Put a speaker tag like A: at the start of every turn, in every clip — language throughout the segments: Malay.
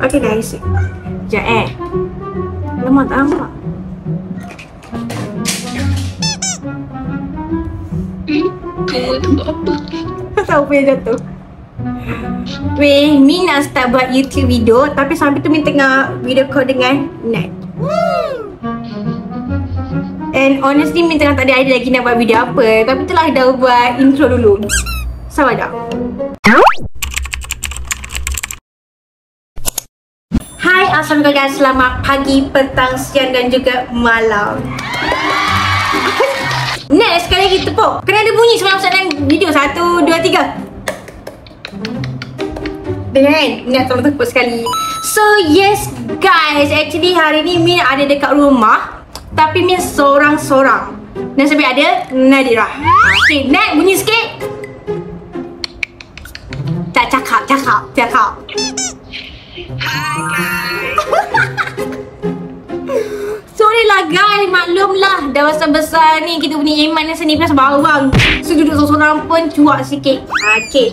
A: Okay guys. Sekejap Lemak tak nampak.
B: Kamu tu buat apa?
A: Tak tahu apa yang jatuh. Weh, Min nak start buat YouTube video, tapi sambil tu Min tengah video call dengan Nat. And honestly Min tengah tak ada idea lagi nak buat video apa. Tapi itulah dah buat intro dulu. Sabar dah. Hai, assalamualaikum guys. Selamat pagi, petang, siang dan juga malam. Nat, sekali lagi tepuk. Kena ada bunyi sebelum start dalam video. 1, 2, 3. Dengar kan? Nat tolong tepuk sekali. So yes guys, actually hari ni Min ada dekat rumah, tapi Min seorang-seorang. Dan sambil ada Nadira. Okay, Nat bunyi sikit. Tak cakap.
B: Hai guys.
A: Sorry lah guys, maklumlah dah besar-besar ni kita punya iman ni seni plus bawang. So duduk seorang pun cuak sikit. Okay,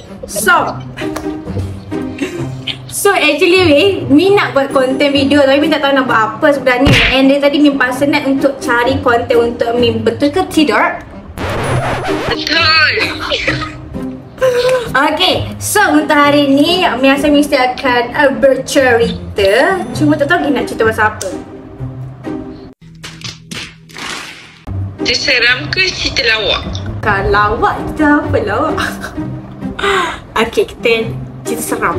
A: So actually weh, Min nak buat konten video tapi Min tak tahu nak buat apa sebenarnya. And dari tadi Min pasal Nat untuk cari konten untuk Min. Betul ke tidak?
B: Betul.
A: Okay, so untuk hari ni Min rasa mesti akan bercerita. Cuma tak tahu nak cerita pasal apa.
B: Cerita seram ke cerita lawak?
A: Kalau lawak, kita apa lawak? Okay, kita cerita seram.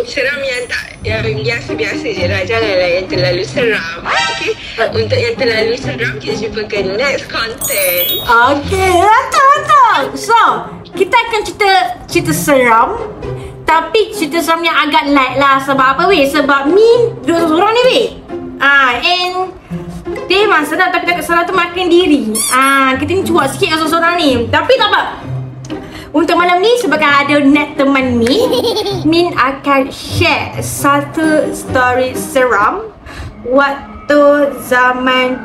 B: Seram yang tak, yang biasa-biasa je lah. Janganlah yang terlalu seram. Okay? Untuk yang terlalu seram, kita jumpa ke next content.
A: Okay, betul. So, kita akan cerita seram. Tapi cerita seram yang agak light lah. Sebab apa weh? Sebab Min duduk seorang ni weh. And dia memang senang tapi takut salah tu makan diri. Kita ni cuak sikit dengan seorang ni. Tapi tak apa. Untuk malam ni sebabkan ada Nat teman Min akan share satu story seram waktu zaman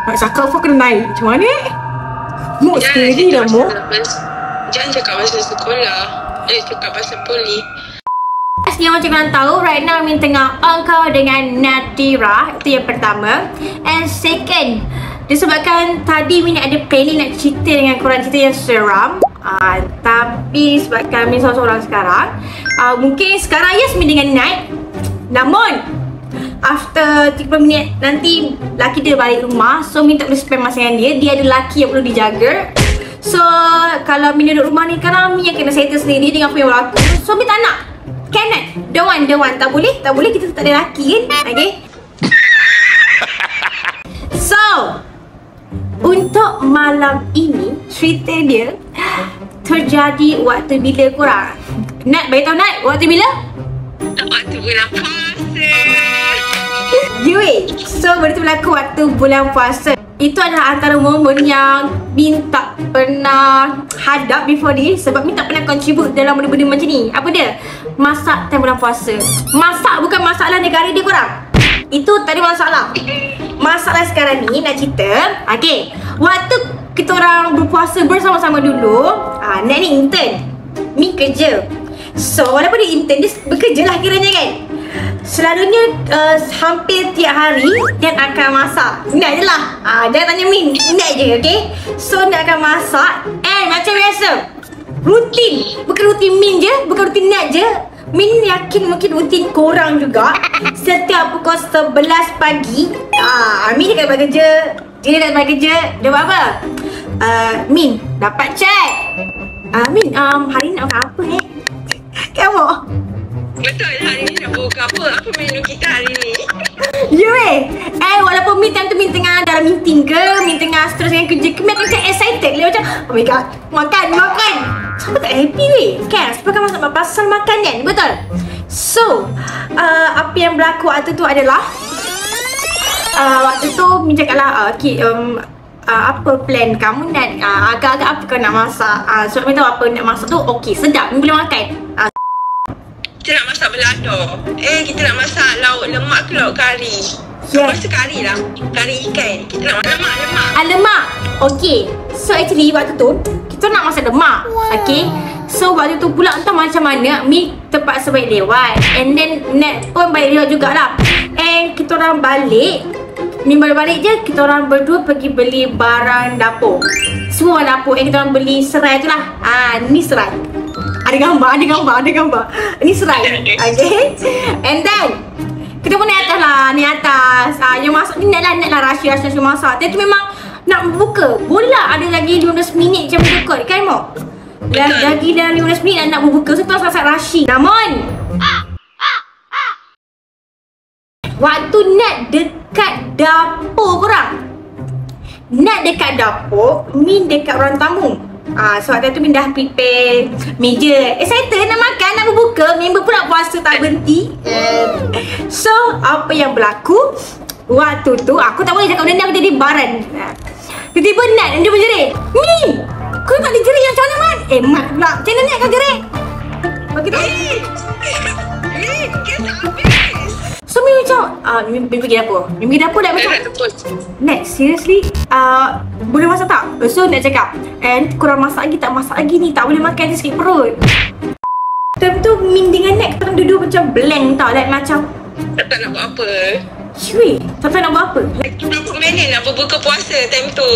A: nak cakap pun kena naik. Macam mana Mok sekali dah Mok.
B: Jangan cakap pasal sekolah. Cakap pasal poli.
A: Yang macam korang tahu, right now Min tengah on call dengan Nadira. Itu yang pertama. And second, disebabkan tadi Min ada planning nak cerita dengan korang cerita yang seram. Tapi sebabkan Min seorang-seorang sekarang, mungkin sekarang yes Min dengan Nat. Namun after 30 minit nanti laki dia balik rumah. So Min tak boleh spend masa dengan dia. Dia ada laki yang perlu dijaga. So kalau Min duduk rumah ni sekarang, Min yang kena settle sendiri dengan apa yang berlaku. So Min tak nak. Cannot. Don't want. Tak boleh kita tak ada laki kan. Okay. So untuk malam ini, cerita dia terjadi waktu bila korang? Nat, beritahu Nat, waktu bila?
B: Waktu bulan puasa.
A: So benda tu berlaku waktu bulan puasa. Itu adalah antara momen yang Min tak pernah hadap before ni. Sebab Min tak pernah contribute dalam benda-benda macam ni. Apa dia? Masak time bulan puasa. Masak bukan masalah negara dia korang. Itu tak ada masalah. Masalah sekarang ni nak cerita. Okay, waktu kita orang berpuasa bersama-sama dulu, Nat ni intern, Min kerja. So walaupun dia intern, dia bekerja lah kiranya kan. Selalunya hampir tiap hari Nat akan masak. Nat je lah. Jangan tanya Min, Nat je, okay. So Nat akan masak. And macam biasa, rutin. Bukan rutin Min je, bukan rutin Nat je. Min yakin mungkin rutin korang juga. Setiap pukul 11 pagi Min dekat tempat kerja. Dia dekat tempat kerja. Dia buat apa? Min, dapat chat. Min, hari ni nak makan apa Kamu?
B: Betul, hari ni nak buka apa? Apa menu kita hari ni?
A: Walaupun Min time tu Min tengah dalam meeting ke, Min tengah stress dengan kerja ke, Min macam excited lah. Macam, oh my god, makan. Siapa tak happy kan? Sebab masak pasal makan kan? Betul? So, apa yang berlaku waktu tu adalah waktu tu Min cakap lah, apa plan kamu Nat? Agak-agak apa kau nak masak? Sebab Min tahu apa nak masak tu okey, sedap, Min boleh makan.
B: Kita nak masak belado. Kita nak masak lauk lemak ke lauk kari? Masa kari lah. Kari ikan. Kita nak masak lemak.
A: Lemak. Okay. So actually waktu tu kita nak masak lemak. Okay. So waktu tu pula entah macam mana Mi terpaksa balik lewat. And then Nat pun balik lewat jugalah. And kita orang balik, Mi balik je, kita orang berdua pergi beli barang dapur. Semua barang dapur. And kita orang beli serai tu lah. Ni serai. Ada gambar. Ni serai. Okay. And then kita pun naik atas. Yang masak ni nak lah rahsia masak. Tapi tu memang nak berbuka. Boleh lah ada lagi 15 minit macam berbuka kan Mok? Lagi dalam 15 minit nak berbuka. So tu sangat rushing. Namun waktu Nat dekat dapur korang, Nat dekat dapur, Min dekat ruang tamu. So waktu tu Min dah prepare meja. Excited nak makan, nak berbuka. Member pula puasa tak berhenti. So apa yang berlaku waktu tu, aku tak boleh cakap benda ni, aku jadi baran. Tiba-tiba Nat dia berjerit, Mi, kau tak ada jerit yang macam mana Mat? Mat pula, macam mana Nat kau jerit? Bagi tahu. So Mi macam, Mi pergi dapur. Mi pergi dapur dah macam, Nat seriously boleh masak tak? So Nat cakap, korang masak lagi tak masak lagi ni, tak boleh makan, dia sakit perut. Time tu Min dengan Nat kita duduk macam blank tau, like macam
B: tak nak buat apa.
A: Cui, tak nak buat apa.
B: Berapa minit nak berbuka puasa time tu?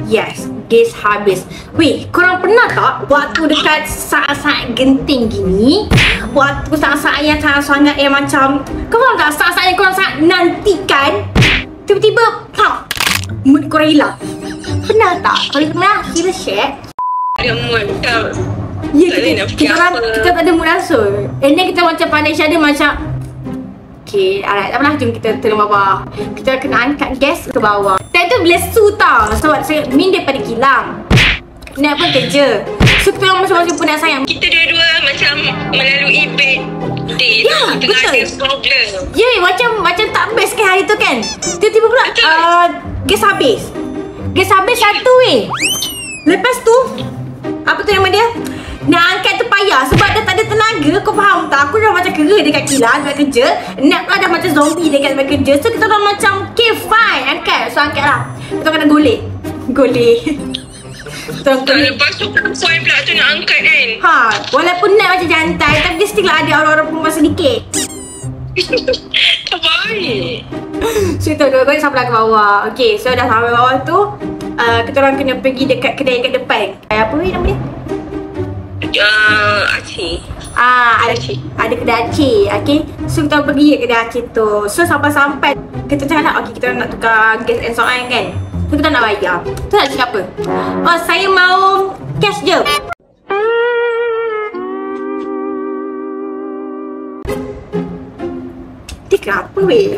A: Yes, gas habis. Weh, korang pernah tak waktu dekat saat-saat genting gini, waktu saat-saat yang sangat yang macam, kau faham tak, saat-saat yang korang sangat nantikan, tiba-tiba mood korang hilang? Pernah tak? Kalau pernah, sila share.
B: Ada mood kau.
A: Ya, kita tak ada mood langsung. And then kita macam pandai each other macam, okay, alright, tak apalah, jom kita turun bawah. Kita kena angkat gas ke bawah. Dan tu bila su tau. Sebab saya Min daripada kilang, Nat pun kerja. So kita orang masing-masing pun nak sayang.
B: Kita dua-dua macam melalui bad day.
A: Ya,
B: tengah
A: betul.
B: ada problem.
A: Ya, macam tak best kan hari tu kan. Tiba-tiba pula gas habis. Gas habis satu weh. Lepas tu, apa tu nama dia? Nak angkat tu payah sebab dah tak ada tenaga. Kau faham tak? Aku dah macam kera dekat kilang, dekat kerja. Nat pula dah macam zombie dekat tempat kerja. So kita orang macam, okay fine, angkat. So angkat lah. Kita kena golek.
B: Tak, lepas tu perempuan pula tu nak angkat kan.
A: Walaupun Nat macam jantai, tapi dia still lah ada orang-orang perempuan sedikit.
B: Tak baik.
A: So kita dua-dua sampai ke bawah. Okay, so dah sampai bawah tu, kita orang kena pergi dekat kedai kat depan. Apa nama dia?
B: Aceh.
A: Ada kedai Aceh. Okay, so kita pergi ke kedai Aceh tu. So sampai-sampai kita cakap, okay, kita nak tukar gas and so on kan. So kita nak bayar. Tu nak cakap apa? Oh, saya mau cash je. Dia kenapa weh?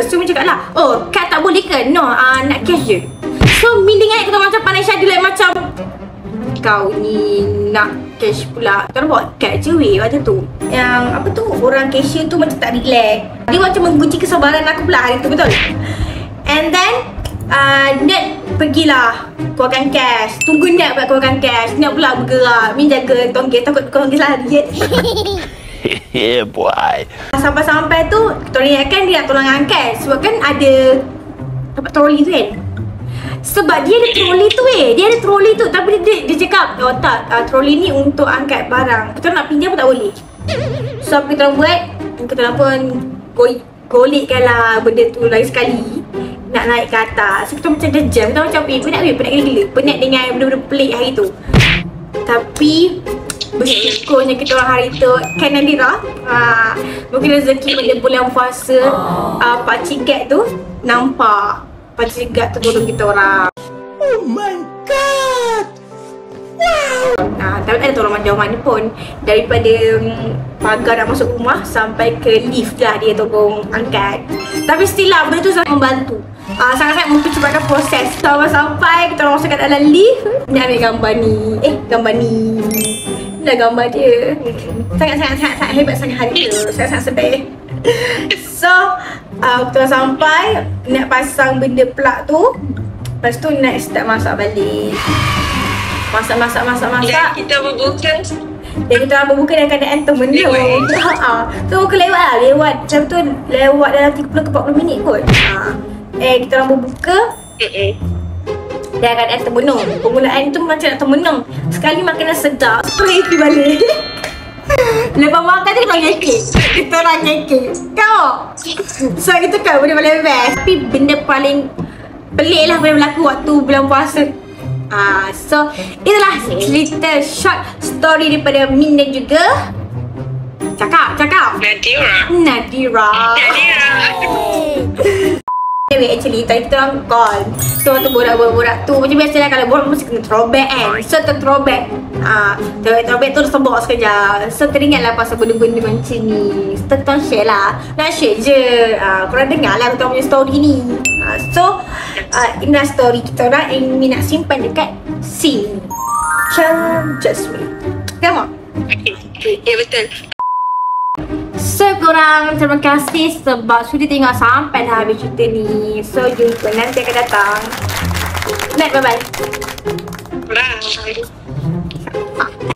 A: So Min cakap lah, oh kad tak boleh ke? No, nak cash je. So Min dengar kita macam pandai syadu, like macam, kau ni nak cash pula. Kita bawa kad je weh waktu tu. Yang apa tu, orang cashier tu macam tak relax. Dia macam menguji kesabaran aku pula hari tu, betul? And then Nat pergilah keluarkan cash. Tunggu Nat pula keluarkan cash. Nat pula bergerak. Min jaga tonggis, takut tonggis lari.
C: Yeah boy.
A: Sampai-sampai tu kita orang ingatkan dia nak tolong angkat. Sebab kan ada dapat troli tu kan. Sebab dia ada troli tu dia ada troli tu. Tapi dia cakap, oh tak, troli ni untuk angkat barang. Kita nak pinjam pun tak boleh. So apa kita orang buat, kita orang pun golekkan lah benda tu lagi sekali, nak naik ke atas. So kita macam jam. Kita macam penat gila-gila. Penat dengan benda-benda pelik hari tu. Tapi bersyukurnya kita orang hari tu kan Nadira, mungkin rezeki pada bulan puasa, Pakcik Gad tu nampak. Pakcik Gad tu tolong kita orang.
C: Oh my god. Wow.
A: Tapi tak ada tolong jauh mana pun. Daripada pagar nak masuk rumah sampai ke lift lah dia tolong angkat. Tapi still lah benda tu sangat membantu. Sangat-sangat mempercepatkan proses. Sampai kita orang masuk kat dalam lift, nak ambil gambar ni. Gambar ni. Dah gambar dia. Sangat-sangat hebat sangat hari tu. Sangat-sangat sedih. So kita sampai, nak pasang benda plug tu. Lepas tu nak start masak balik. Masak.
B: Dan kita berbuka.
A: Dan kita orang berbuka dalam keadaan termenung. Tu buka lewat lah. Macam tu lewat dalam 30 ke 40 minit kot. Kita orang berbuka. dan keadaan termenung. Permulaan tu macam nak termenung. Sekali makanan sedap, happy balik. Lepas makan tu kita orang kekek. Kita orang kekek. Kau. So itu kan benda paling best. Tapi benda paling pelik lah yang berlaku waktu bulan puasa. So itulah cerita short story daripada Min dan juga Cakap Nadira. Anyway, actually tadi kita orang call. So waktu borak-borak tu macam biasalah kalau borak mesti kena throwback kan. So throwback throwback tu sebok sekejap. So teringatlah pasal benda-benda macam ni. So kita share lah. Nak share je. Korang dengar lah kita punya story ni. So inilah story kita orang yang Min nak simpan dekat sini. Macam Jasmine. Come on.
B: Ya betul.
A: So korang terima kasih sebab sudah tengok sampai dah habis cerita ni. So jumpa nanti akan datang. Bye bye.
B: Bye.